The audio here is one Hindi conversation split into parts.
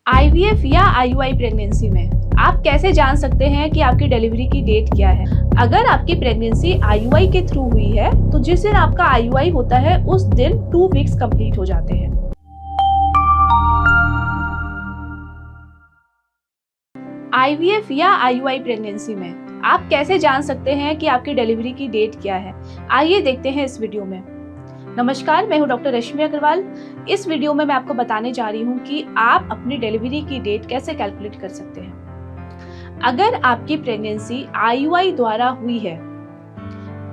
आईवीएफ या आईयूआई प्रेगनेंसी में आप कैसे जान सकते हैं कि आपकी डिलीवरी की डेट क्या है। अगर आपकी प्रेगनेंसी आईयूआई के थ्रू हुई है तो जिस दिन आपका आईयूआई होता है उस दिन 2 वीक्स कंप्लीट हो जाते हैं। आईवीएफ या आईयूआई प्रेगनेंसी में आप कैसे जान सकते हैं कि आपकी डिलीवरी की डेट क्या है, आइए देखते हैं इस वीडियो में। नमस्कार, मैं हूं डॉक्टर रश्मि अग्रवाल। इस वीडियो में मैं आपको बताने जा रही हूं कि आप अपनी डिलीवरी की डेट कैसे कैलकुलेट कर सकते हैं। अगर आपकी प्रेगनेंसी आईयूआई द्वारा हुई है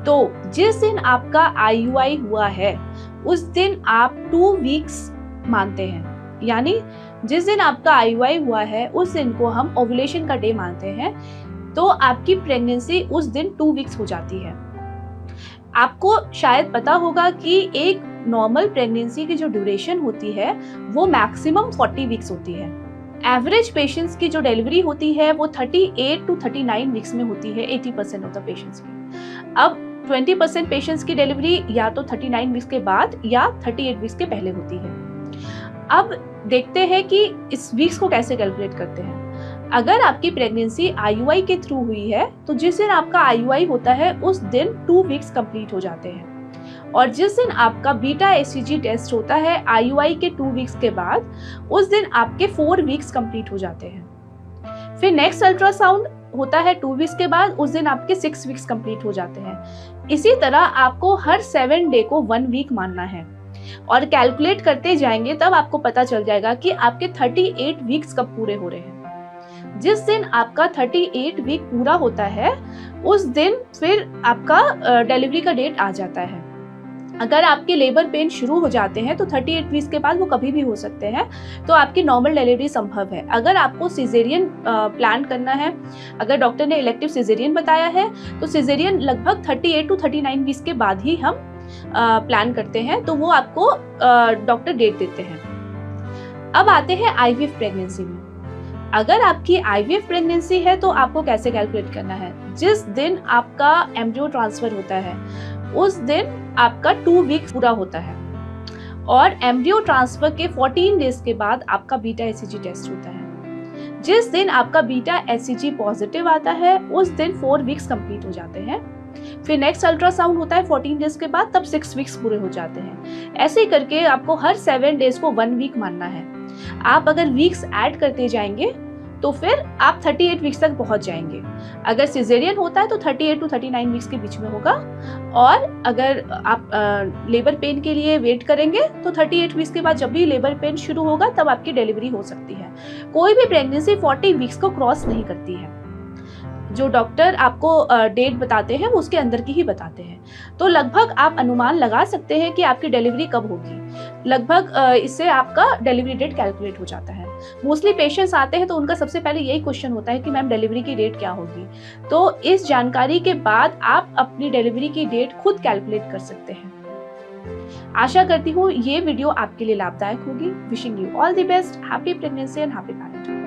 तो जिस दिन आपका आईयूआई हुआ है उस दिन आप 2 वीक्स मानते हैं, यानी जिस दिन आपका आईयूआई हुआ है उस दिन को हम ओव्यूलेशन का डे मानते हैं, तो आपकी प्रेगनेंसी उस दिन 2 वीक्स हो जाती है। आपको शायद पता होगा कि एक नॉर्मल प्रेगनेंसी की जो ड्यूरेशन होती है वो मैक्सिमम 40 वीक्स होती है। एवरेज पेशेंट्स की जो डिलीवरी होती है वो 38 टू 39 वीक्स में होती है 80% ऑफ द पेशेंट्स की। अब 20% पेशेंट्स की डिलीवरी या तो 39 वीक्स के बाद या 38 वीक्स के पहले होती है। अब देखते हैं कि इस वीक्स को कैसे कैलकुलेट करते हैं। अगर आपकी प्रेगनेंसी आईयूआई के थ्रू हुई है तो जिस दिन आपका आईयूआई होता है उस दिन 2 वीक्स कंप्लीट हो जाते हैं, और जिस दिन आपका बीटा एचसीजी टेस्ट होता है आईयूआई के 2 वीक्स के बाद उस दिन आपके 4 वीक्स कंप्लीट हो जाते हैं। फिर नेक्स्ट अल्ट्रासाउंड होता है 2 वीक्स के बाद, उस दिन आपके 6 वीक्स कंप्लीट हो जाते हैं। इसी तरह आपको हर 7 डे को 1 वीक मानना है और कैलकुलेट करते जाएंगे, तब आपको पता चल जाएगा कि आपके 38 वीक्स कब पूरे हो रहे हैं। जिस दिन आपका 38 वीक पूरा होता है उस दिन फिर आपका डिलीवरी का डेट आ जाता है। अगर आपके लेबर पेन शुरू हो जाते हैं तो 38 वीक्स के बाद वो कभी भी हो सकते हैं, तो आपकी नॉर्मल डिलीवरी संभव है। अगर आपको सिजेरियन प्लान करना है, अगर डॉक्टर ने इलेक्टिव सिजेरियन बताया है तो सिजेरियन लगभग 38 टू 39 वीक्स के बाद ही हम प्लान करते हैं, तो वो आपको डॉक्टर डेट देते हैं। अब आते हैं आईवीएफ प्रेगनेंसी में। अगर आपकी आईवीएफ प्रेगनेंसी है तो आपको कैसे कैलकुलेट करना है। जिस दिन आपका एम्ब्रियो ट्रांसफर होता है उस दिन आपका 2 वीक पूरा होता है, और एम्ब्रियो ट्रांसफर के 14 डेज के बाद आपका बीटा एचसीजी टेस्ट होता है। जिस दिन आपका बीटा एचसीजी पॉजिटिव आता है उस दिन 4 वीक्स कंप्लीट हो जाते हैं। फिर नेक्स्ट अल्ट्रासाउंड होता है 14 डेज के बाद, तब 6 वीक्स पूरे हो जाते हैं। ऐसे ही करके आपको हर 7 डेज को 1 वीक मानना है। आप अगर वीक्स ऐड करते जाएंगे तो फिर आप 38 वीक्स तक पहुंच जाएंगे। अगर सिजेरियन होता है तो 38 टू 39 वीक्स के बीच में होगा, और अगर आप लेबर पेन के लिए वेट करेंगे तो 38 वीक्स के बाद जब भी लेबर पेन शुरू होगा तब आपकी डिलीवरी हो सकती है। कोई भी प्रेगनेंसी 40 वीक्स को क्रॉस नहीं करती है। जो डॉक्टर आपको डेट बताते हैं वो उसके अंदर की ही बताते हैं, तो लगभग आप अनुमान लगा सकते हैं कि आपकी डिलीवरी कब होगी। लगभग इससे आपका डिलीवरी डेट कैलकुलेट हो जाता है। मोस्टली पेशेंट्स आते हैं तो उनका सबसे पहले यही क्वेश्चन होता है कि मैम डिलीवरी की डेट क्या होगी। तो इस जानकारी के बाद आप अपनी डिलीवरी की डेट खुद कैलकुलेट कर सकते हैं। आशा करती हूँ ये वीडियो आपके लिए लाभदायक होगी। Wishing you all the best, happy pregnancy and happy parenthood.